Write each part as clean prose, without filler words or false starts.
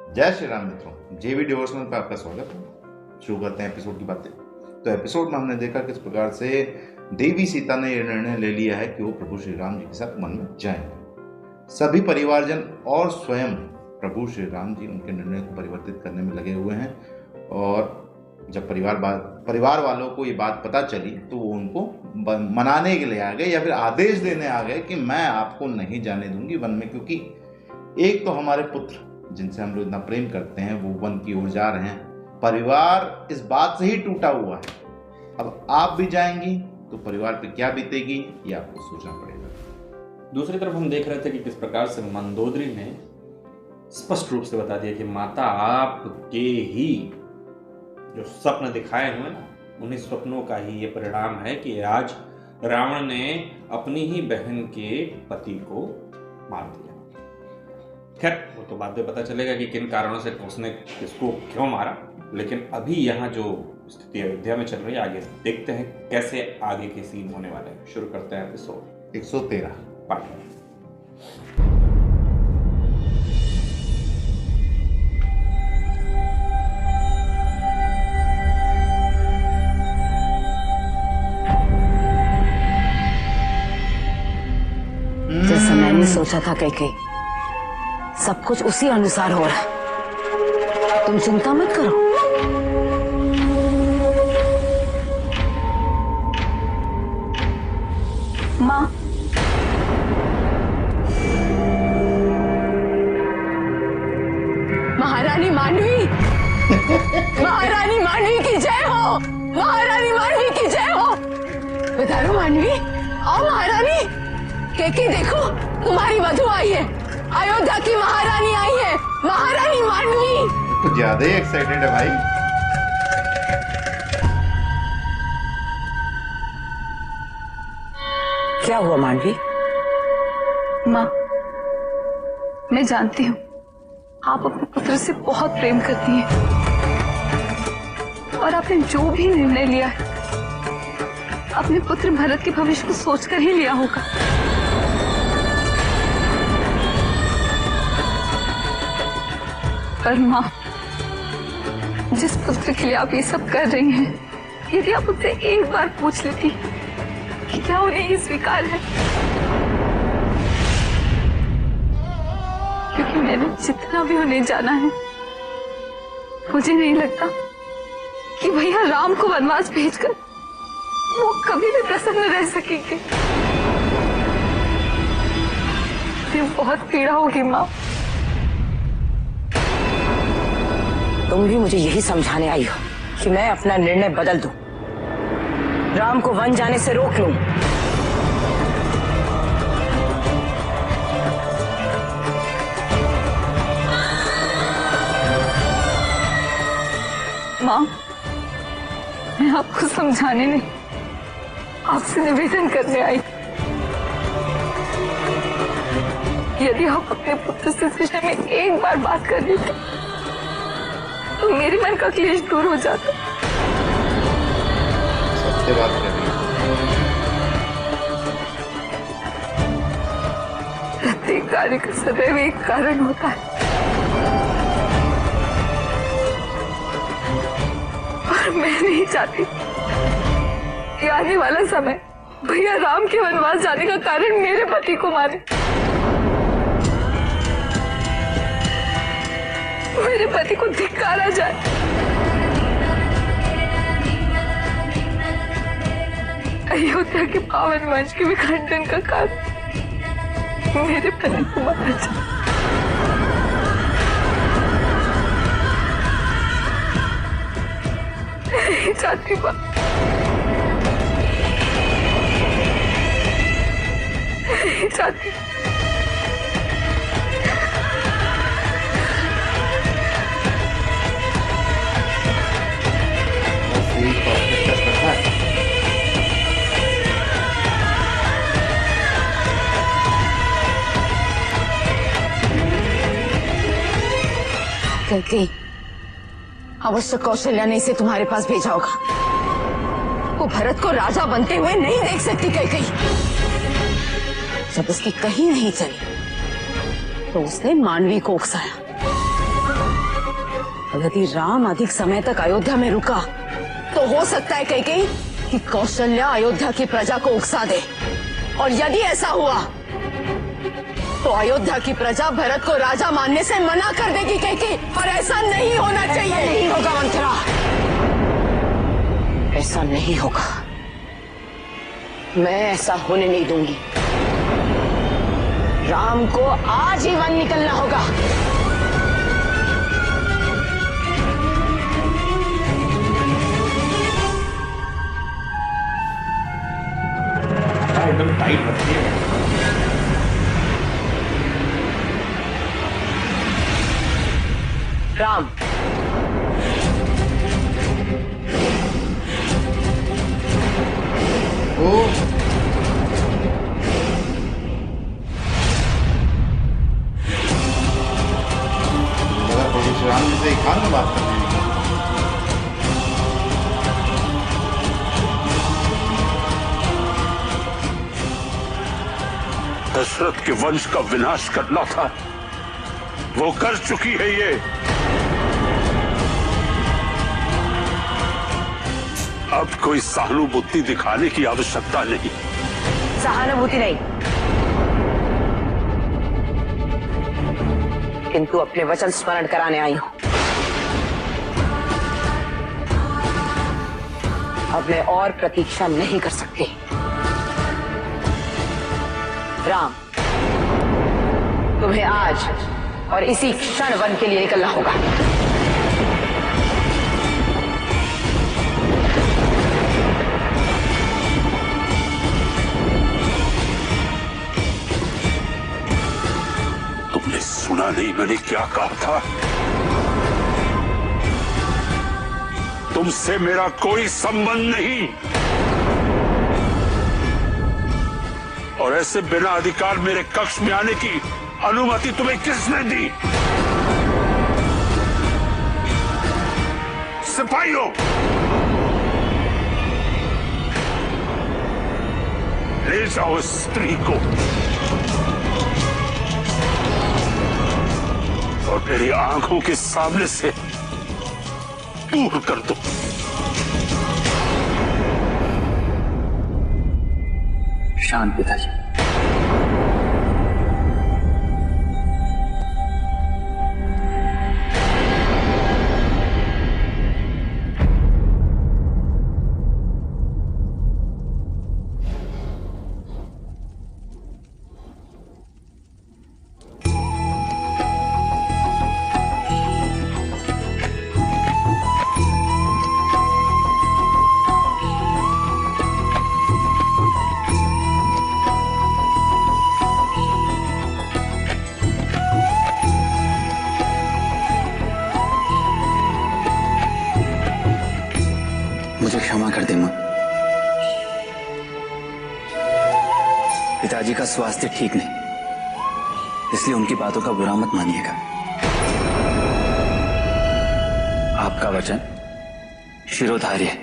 जय श्री राम मित्रों, जेवी डिवोशनल पर आपका स्वागत है। शुरू करते हैं एपिसोड की बातें। तो एपिसोड में हमने देखा किस प्रकार से देवी सीता ने यह निर्णय ले लिया है कि वो प्रभु श्री राम जी के साथ वन में जाएंगे। सभी परिवारजन और स्वयं प्रभु श्री राम जी उनके निर्णय को परिवर्तित करने में लगे हुए हैं। और जब परिवार वालों को ये बात पता चली तो वो उनको मनाने के लिए आ गए या फिर आदेश देने आ गए कि मैं आपको नहीं जाने दूंगी वन में, क्योंकि एक तो हमारे पुत्र जिनसे हम लोग इतना प्रेम करते हैं वो वन की ओर जा रहे हैं। परिवार इस बात से ही टूटा हुआ है। अब आप भी जाएंगी तो परिवार पे क्या बीतेगी ये आपको सोचना पड़ेगा। दूसरी तरफ हम देख रहे थे कि किस प्रकार से मंदोदरी ने स्पष्ट रूप से बता दिया कि माता आपके ही जो स्वप्न दिखाए हुए ना, उन्हीं स्वप्नों का ही ये परिणाम है कि आज रावण ने अपनी ही बहन के पति को मार दिया। खैर, वो तो बाद में पता चलेगा कि किन कारणों से उसने किसको क्यों मारा, लेकिन अभी यहाँ जो स्थिति अयोध्या में चल रही है, आगे देखते हैं कैसे आगे के सीन होने वाले हैं। शुरू करते हैं एपिसोड 113 पार्ट। जैसा मैंने सोचा था कैकेयी, सब कुछ उसी अनुसार हो रहा है। तुम चिंता मत करो। माँ, महारानी मांडवी महारानी मांडवी की जय हो। महारानी मांडवी की जय हो। पधारो मांडवी, आओ महारानी। कैकेयी देखो, तुम्हारी वधू आई है। अयोध्या की महारानी आई है, महारानी मांडवी। तो ज्यादा ही एक्साइटेड है भाई। क्या हुआ मांडवी? माँ, मैं जानती हूँ आप अपने पुत्र से बहुत प्रेम करती हैं और आपने जो भी निर्णय लिया है अपने पुत्र भरत के भविष्य को सोचकर ही लिया होगा। पर माँ, जिस पुत्र के लिए आप ये सब कर रही हैं, यदि आप उनसे एक बार पूछ लेती कि क्या उन्हें ये स्वीकार है, क्योंकि मैंने जितना भी उन्हें जाना है, मुझे नहीं लगता कि भैया राम को वनवास भेजकर वो कभी भी प्रसन्न रह सकेंगे। मुझे बहुत पीड़ा होगी माँ। तुम भी मुझे यही समझाने आई हो कि मैं अपना निर्णय बदल दूं, राम को वन जाने से रोक लूं। माँ, मैं आपको समझाने नहीं, आपसे निवेदन करने आई। यदि आप अपने पुत्र से इस विषय में एक बार बात कर लेते तो मेरे मन का क्लेश दूर हो जाता। सबसे बात कर रही प्रत्येक कार्य का सदैव एक कारण होता है, और मैं नहीं चाहती कि आने वाला समय भैया राम के वनवास जाने का कारण मेरे पति को मारे। मेरे पति को धिक्कारा जाए। अयोध्या के पावन वंश के विखंडन का कारण मेरे पति को मारा जाए। नहीं चाहती माँ, नहीं चाहती। कैकेयी, अवश्य कौशल्या ने इसे तुम्हारे पास भेजा होगा। वो भरत को राजा बनते हुए नहीं देख सकती कैकेयी। जब उसकी कहीं नहीं चली तो उसने मांडवी को उकसाया। यदि राम अधिक समय तक अयोध्या में रुका तो हो सकता है कैकेयी कि कौशल्या अयोध्या की प्रजा को उकसा दे, और यदि ऐसा हुआ तो अयोध्या की प्रजा भरत को राजा मानने से मना कर देगी कैकेयी, और ऐसा नहीं होना चाहिए। नहीं होगा मंथरा, ऐसा नहीं होगा। मैं ऐसा होने नहीं दूंगी। राम को आज ही वन निकलना होगा। एकदम टाइट रखती है। राम, ओ लगा प्रभु श्री राम जी से खान में बात कर रहे हैं। दशरथ के वंश का विनाश करना था, वो कर चुकी है। ये अब कोई सहानुभूति दिखाने की आवश्यकता नहीं। सहानुभूति नहीं, किंतु अपने वचन स्मरण कराने आई हूं। अब मैं और प्रतीक्षा नहीं कर सकती। राम, तुम्हें आज और इसी क्षण वन के लिए निकलना होगा। तुमने सुना नहीं मैंने क्या कहा था? तुमसे मेरा कोई संबंध नहीं, और ऐसे बिना अधिकार मेरे कक्ष में आने की अनुमति तुम्हें किसने दी? सिपाहियों, ले जाओ इस स्त्री को और मेरी आंखों के सामने से दूर कर दो। शांत पिताजी। मुझे क्षमा कर दे मां। पिताजी का स्वास्थ्य ठीक नहीं, इसलिए उनकी बातों का बुरा मत मानिएगा। आपका वचन शिरोधार्य है।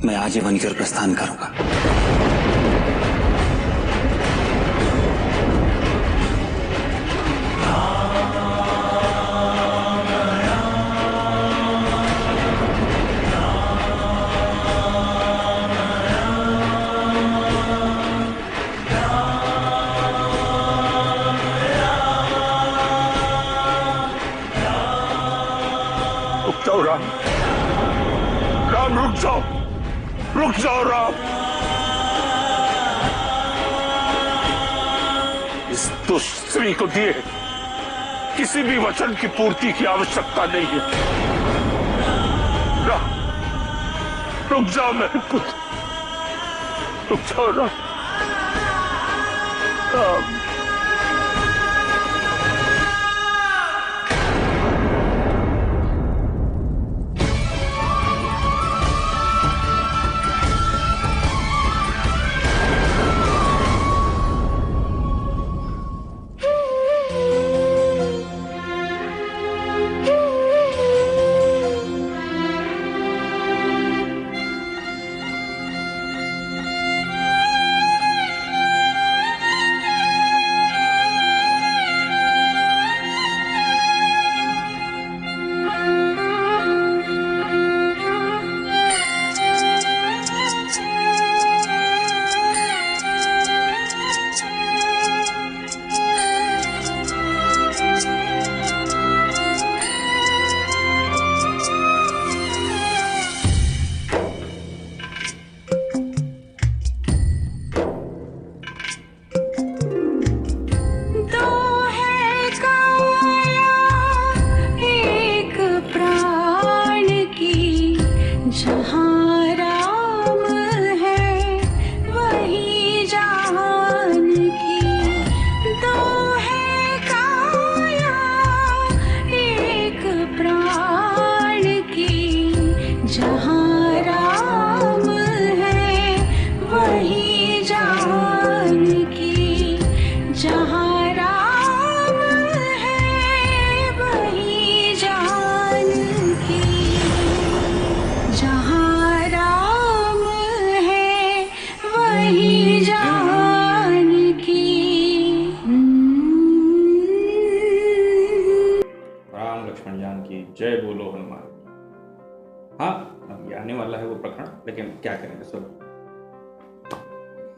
मैं आज ही वन की ओर प्रस्थान करूंगा। रुक जाओ राम, राम रुक जाओ, रुक जाओ राम। इस दुष्ट स्त्री को दिए किसी भी वचन की पूर्ति की आवश्यकता नहीं है। राम रुक जाओ मेरे पुत्र, रुक जाओ राम। राम जय बोलो हनुमान। हाँ, अभी आने वाला है वो प्रकरण, लेकिन क्या करेंगे सब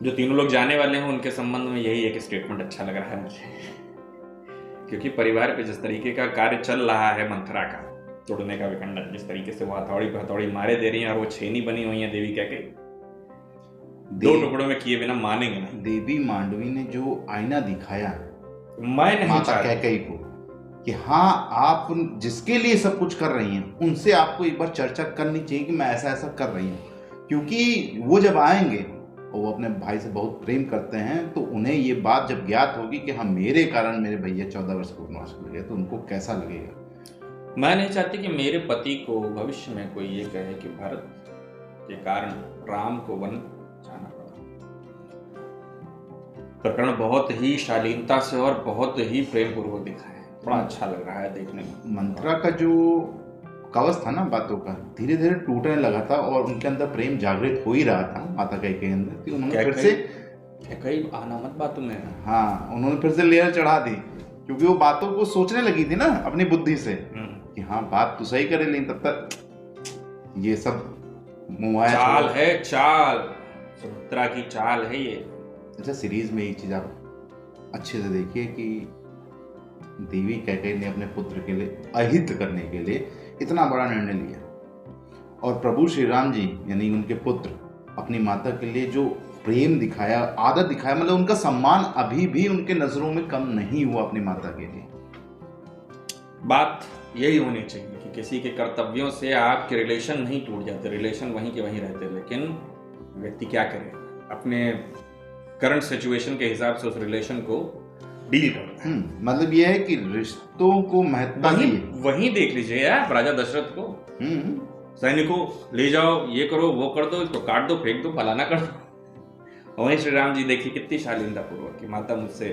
जो तीनों लोग जाने वाले हैं उनके संबंध में यही एक स्टेटमेंट अच्छा लग रहा है मुझे, क्योंकि परिवार पे जिस तरीके का कार्य चल रहा है मंथरा का तोड़ने का विखंडन, जिस तरीके से वो हथौड़ी पे हथौड़ी मारे दे रही हैं और वो छेनी बनी हुई है देवी कह के, दो टुकड़ों में किए बिना मानेंगे नहीं। देवी मांडवी ने जो आईना दिखाया मैं नहीं माता चाहता कैकेयी को कि हाँ आप जिसके लिए सब कुछ कर रही हैं उनसे आपको एक बार चर्चा करनी चाहिए कि मैं ऐसा ऐसा कर रही हूँ, क्योंकि वो जब आएंगे और वो अपने भाई से बहुत प्रेम करते हैं तो उन्हें ये बात जब ज्ञात होगी कि हाँ मेरे कारण मेरे भैया 14 वर्ष को वनवास कर गए तो उनको कैसा लगेगा। मैं नहीं चाहती कि मेरे पति को भविष्य में कोई ये कहे कि भरत के कारण राम को वन जाना पड़ा। प्रकरण बहुत ही शालीनता से और बहुत ही प्रेम पूर्वक दिखा है, बड़ा अच्छा लग रहा है देखने में। मंथरा का जो कवच था ना बातों का धीरे धीरे टूटने लगा था और उनके अंदर प्रेम जागृत हो ही रहा था माता कैकेयी के अंदर, तो उन्होंने फिर से कई आना मत बातों में, हाँ उन्होंने फिर से लेयर चढ़ा दी, क्योंकि वो बातों को सोचने लगी थी ना अपनी बुद्धि से कि हाँ बात तो सही करे, लेकिन तब तक ये सब मुआया चाल है, चाल सुमित्रा की चाल है ये। अच्छा, सीरीज में एक चीज आप अच्छे से देखिए कि देवी कैकेयी ने अपने पुत्र के लिए अहित करने के लिए इतना बड़ा निर्णय लिया और प्रभु श्री राम जी यानी उनके पुत्र अपनी माता के लिए जो प्रेम दिखाया, आदर दिखाया, मतलब उनका सम्मान अभी भी उनके नजरों में कम नहीं हुआ अपनी माता के लिए। बात यही होनी चाहिए कि किसी के कर्तव्यों से आपके रिलेशन नहीं टूट जाते, रिलेशन वहीं के वहीं रहते, लेकिन व्यक्ति क्या करे अपने करंट सिचुएशन के हिसाब से उस रिलेशन को डील करता है। मतलब ये है कि रिश्तों को महत्व वहीं देख लीजिए यार, राजा दशरथ को सैनिकों ले जाओ, ये करो वो कर दो, इसको काट दो फेंक दो फलाना कर दो। वहीं श्री राम जी देखिए कितनी शालीनता पूर्वक कि माता मुझसे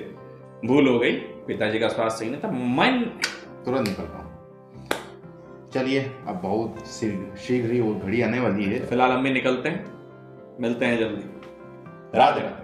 भूल हो गई, पिताजी का स्वास्थ्य सही नहीं था, मैं तुरंत निकल रहा हूँ। चलिए अब बहुत शीघ्र ही वो घड़ी आने वाली है, फिलहाल हम भी निकलते हैं, मिलते हैं जल्दी। राधे राधे।